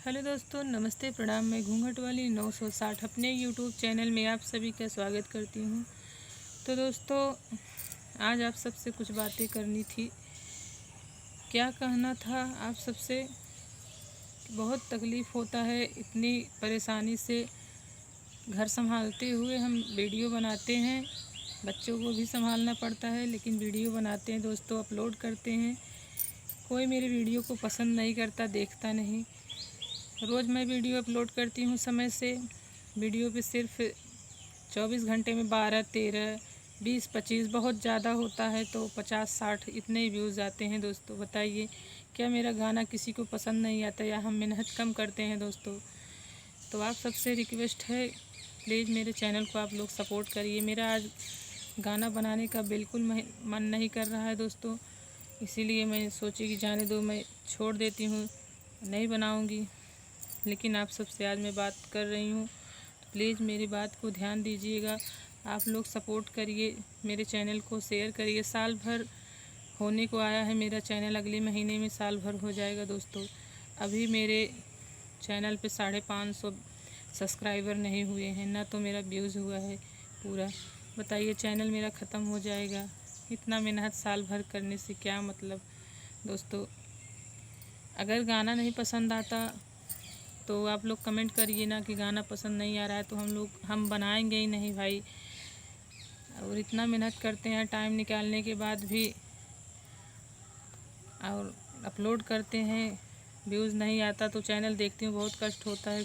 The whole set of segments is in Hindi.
हेलो दोस्तों, नमस्ते, प्रणाम। मैं घूंघट वाली 960 अपने यूट्यूब चैनल में आप सभी का स्वागत करती हूँ। तो दोस्तों, आज आप सबसे कुछ बातें करनी थी। क्या कहना था आप सबसे। बहुत तकलीफ़ होता है, इतनी परेशानी से घर संभालते हुए हम वीडियो बनाते हैं। बच्चों को भी संभालना पड़ता है, लेकिन वीडियो बनाते हैं दोस्तों, अपलोड करते हैं। कोई मेरे वीडियो को पसंद नहीं करता, देखता नहीं। रोज़ मैं वीडियो अपलोड करती हूँ समय से। वीडियो पे सिर्फ 24 घंटे में 12, 13, 20, 25 बहुत ज़्यादा होता है तो 50, 60 इतने ही व्यूज़ आते हैं दोस्तों। बताइए, क्या मेरा गाना किसी को पसंद नहीं आता या हम मेहनत कम करते हैं दोस्तों। तो आप सबसे रिक्वेस्ट है, प्लीज़ मेरे चैनल को आप लोग सपोर्ट करिए। मेरा आज गाना बनाने का बिल्कुल मन नहीं कर रहा है दोस्तों, इसीलिए मैं सोची कि जाने दो, मैं छोड़ देती हूँ, नहीं बनाऊँगी। लेकिन आप सबसे आज मैं बात कर रही हूँ, तो प्लीज़ मेरी बात को ध्यान दीजिएगा। आप लोग सपोर्ट करिए, मेरे चैनल को शेयर करिए। साल भर होने को आया है मेरा चैनल, अगले महीने में साल भर हो जाएगा दोस्तों। अभी मेरे चैनल पे 550 सब्सक्राइबर नहीं हुए हैं, ना तो मेरा व्यूज़ हुआ है पूरा। बताइए, चैनल मेरा ख़त्म हो जाएगा। इतना मेहनत साल भर करने से क्या मतलब दोस्तों। अगर गाना नहीं पसंद आता तो आप लोग कमेंट करिए ना कि गाना पसंद नहीं आ रहा है, तो हम बनाएंगे ही नहीं भाई। और इतना मेहनत करते हैं टाइम निकालने के बाद भी, और अपलोड करते हैं, व्यूज़ नहीं आता तो चैनल देखती हूँ बहुत कष्ट होता है।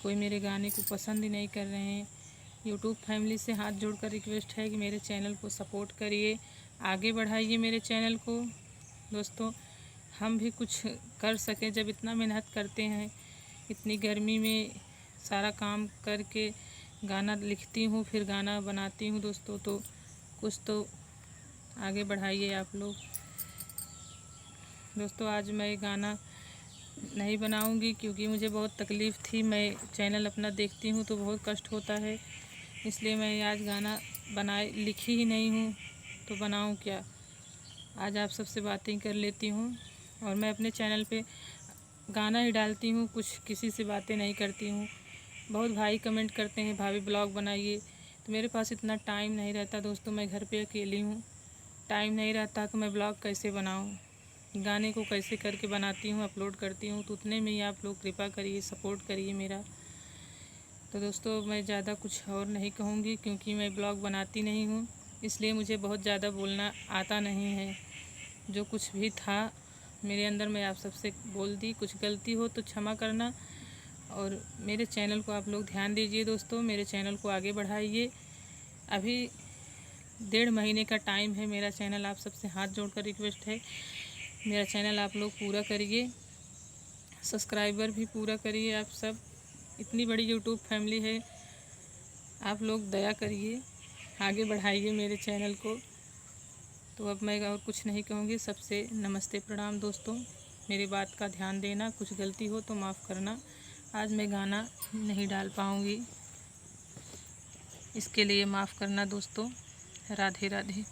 कोई मेरे गाने को पसंद ही नहीं कर रहे हैं। यूट्यूब फैमिली से हाथ जोड़कर रिक्वेस्ट है कि मेरे चैनल को सपोर्ट करिए, आगे बढ़ाइए मेरे चैनल को दोस्तों। हम भी कुछ कर सकें, जब इतना मेहनत करते हैं, इतनी गर्मी में सारा काम करके गाना लिखती हूँ, फिर गाना बनाती हूँ दोस्तों, तो कुछ तो आगे बढ़ाइए आप लोग दोस्तों। आज मैं गाना नहीं बनाऊँगी क्योंकि मुझे बहुत तकलीफ़ थी। मैं चैनल अपना देखती हूँ तो बहुत कष्ट होता है, इसलिए मैं आज गाना लिखी ही नहीं हूँ, तो बनाऊँ क्या। आज आप सबसे बातें कर लेती हूँ, और मैं अपने चैनल पे गाना ही डालती हूँ, कुछ किसी से बातें नहीं करती हूँ। बहुत भाई कमेंट करते हैं, भाभी ब्लॉग बनाइए, तो मेरे पास इतना टाइम नहीं रहता दोस्तों। मैं घर पे अकेली हूँ, टाइम नहीं रहता तो मैं ब्लॉग कैसे बनाऊँ, गाने को कैसे करके बनाती हूँ, अपलोड करती हूँ। तो उतने में ही आप लोग कृपा करिए, सपोर्ट करिए मेरा। तो दोस्तों, मैं ज़्यादा कुछ और नहीं कहूँगी क्योंकि मैं ब्लॉग बनाती नहीं हूँ, इसलिए मुझे बहुत ज़्यादा बोलना आता नहीं है। जो कुछ भी था मेरे अंदर, मैं आप सबसे बोल दी। कुछ गलती हो तो क्षमा करना, और मेरे चैनल को आप लोग ध्यान दीजिए दोस्तों, मेरे चैनल को आगे बढ़ाइए। अभी 1.5 महीने का टाइम है मेरा चैनल, आप सबसे हाथ जोड़कर रिक्वेस्ट है, मेरा चैनल आप लोग पूरा करिए, सब्सक्राइबर भी पूरा करिए। आप सब, इतनी बड़ी यूट्यूब फैमिली है, आप लोग दया करिए, आगे बढ़ाइए मेरे चैनल को। तो अब मैं और कुछ नहीं कहूँगी। सबसे नमस्ते, प्रणाम दोस्तों। मेरी बात का ध्यान देना, कुछ गलती हो तो माफ़ करना। आज मैं गाना नहीं डाल पाऊँगी, इसके लिए माफ़ करना दोस्तों। राधे राधे।